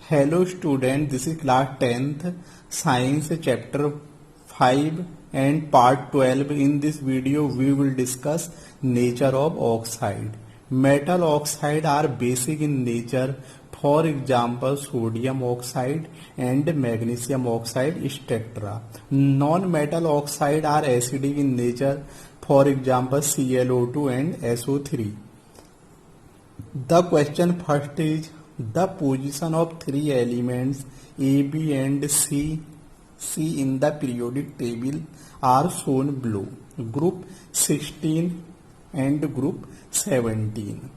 Hello student, this is class 10th science chapter 5 and part 12. In this video we will discuss nature of oxide. Metal oxide are basic in nature. For example, sodium oxide and magnesium oxide, etc. Non-metal oxide are acidic in nature. For example, ClO2 and SO3. The question first is the position of three elements A, B and C in the periodic table are shown below. Group 16 and group 17.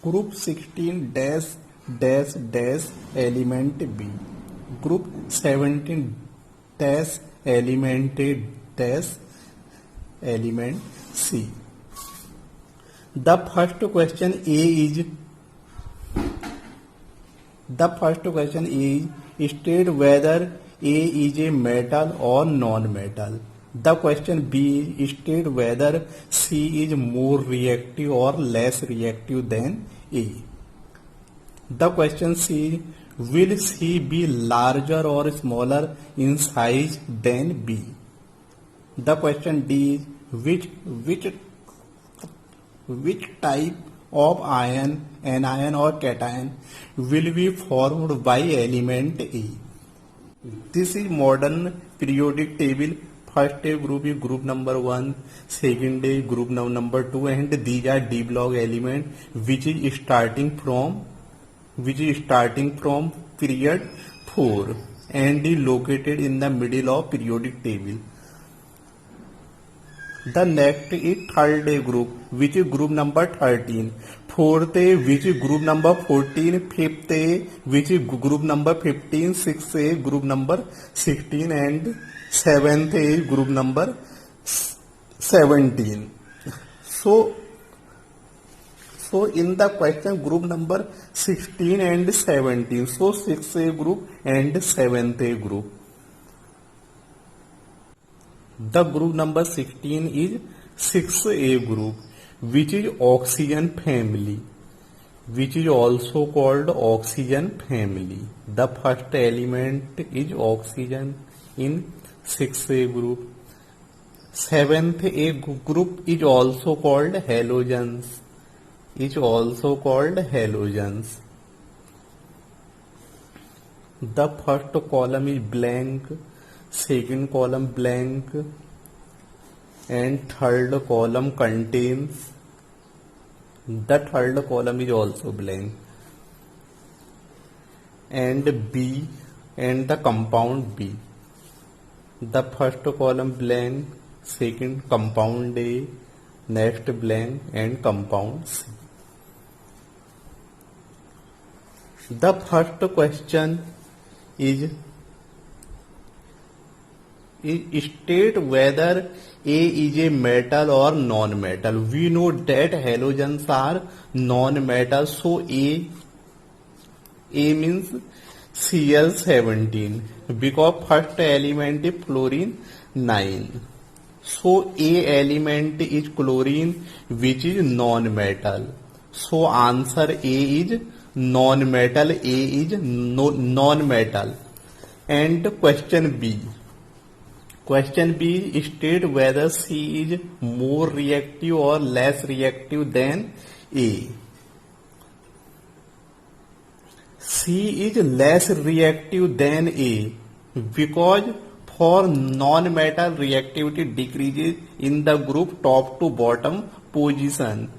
Group 16 dash dash dash element B. Group 17 dash element dash element C. The first question is state whether A is a metal or non-metal. The question B is state whether C is more reactive or less reactive than A. The question C, will C be larger or smaller in size than B? The question D is which type of ion, anion or cation, will be formed by element A? This is modern periodic table. First group is group number 1, second is group number 2, and these are D block element which is starting from period 4 and is located in the middle of periodic table. The next is third group, which is group number 13. Fourth which is group number 14. Fifth which is group number 15. Sixth group number 16, and seventh is group number 17. So in the question group number 16 and 17. So 6th group and 7th group. The group number 16 is 6A group, which is oxygen family, which is also called oxygen family. The first element is oxygen in 6A group. 7th A group is also called halogens. The first column is blank, second column blank, and third column contains. The third column is also blank. And B and the compound B. The first column blank, second compound A, next blank, and compound C. The first question is state whether A is a metal or non-metal. We know that halogens are non-metal, so A means Cl17 because first element is fluorine 9. So A element is chlorine, which is non-metal. So answer A is non-metal. A is non-metal. And question B state whether C is more reactive or less reactive than A. C is less reactive than A because for non-metal reactivity decreases in the group top to bottom position.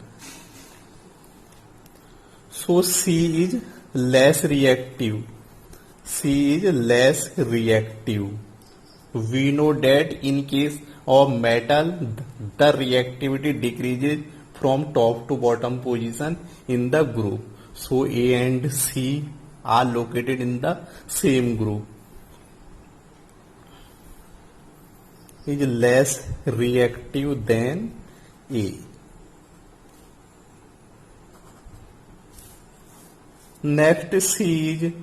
So C is less reactive. We know that in case of metal, the reactivity decreases from top to bottom position in the group. So A and C are located in the same group. Is less reactive than A. Next C is,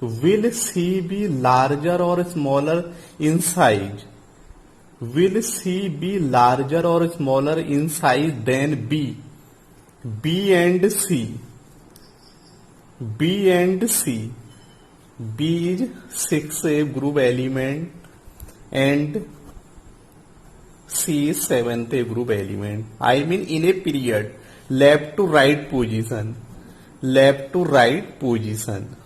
will C be larger or smaller in size? Will C be larger or smaller in size than B? B and C. B and C. B is 6th group element and C is 7th group element. I mean in a period, left to right position. Left to right position.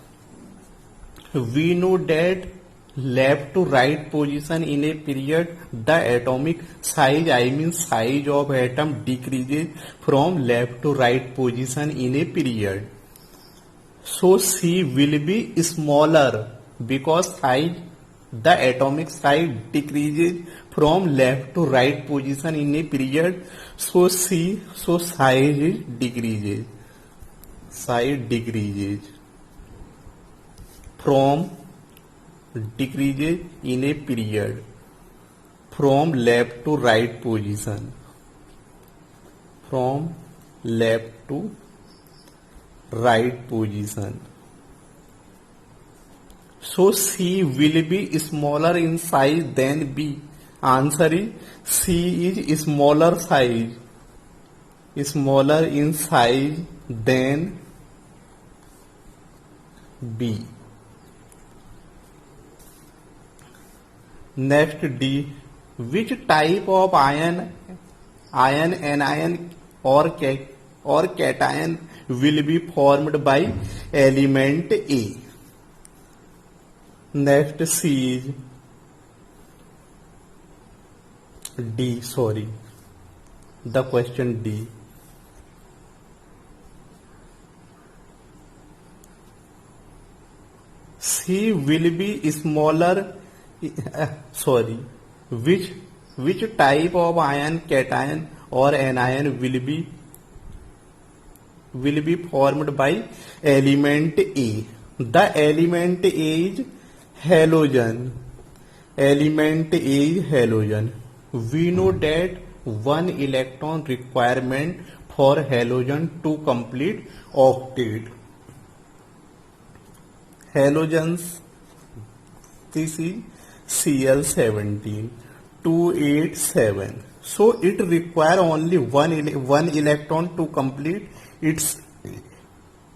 We know that left to right position in a period, the atomic size, I mean size of atom decreases from left to right position in a period. So C will be smaller because size, the atomic size decreases from left to right position in a period. So size is decreases. Size decreases from decreases in a period from left to right position. From left to right position. So C will be smaller in size than B. Answer is C is smaller size. Smaller in size than B. Next D. Which type of ion, anion or cation will be formed by element A? Next C is D. Sorry. The question D. C will be smaller. Sorry. Which type of ion, cation or anion will be formed by element A? The element A is halogen. Element A is halogen. We know that 1 electron requirement for halogen to complete octet. Halogens, this is Cl17, 287. So it require only one electron to complete its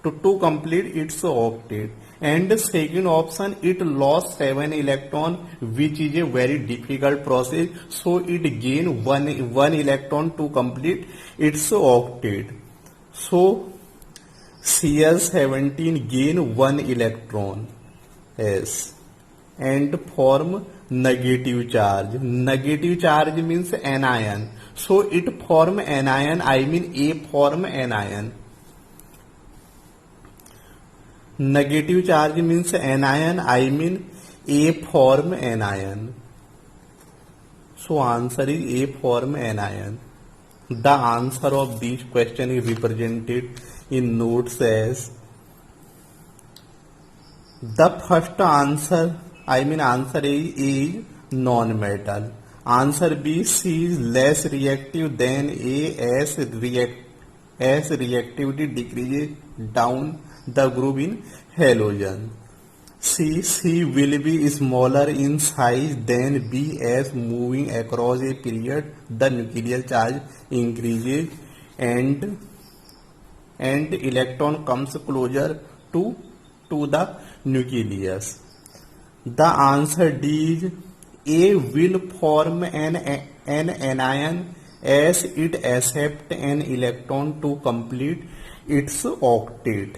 octet. And the second option, it lost 7 electron, which is a very difficult process. So it gain one electron to complete its octet. So Cl17 gain 1 electron S and form negative charge. Negative charge means anion. So it form anion, I mean A form anion. Negative charge means anion, I mean A form anion. So answer is A form anion. The answer of this question is represented in notes as the first answer, I mean answer A is non-metal. Answer B, C is less reactive than A as reactivity decreases down the group in halogen. C will be smaller in size than B as moving across a period the nuclear charge increases and electron comes closer to the nucleus. The answer D is A will form an anion as it accepts an electron to complete its octet.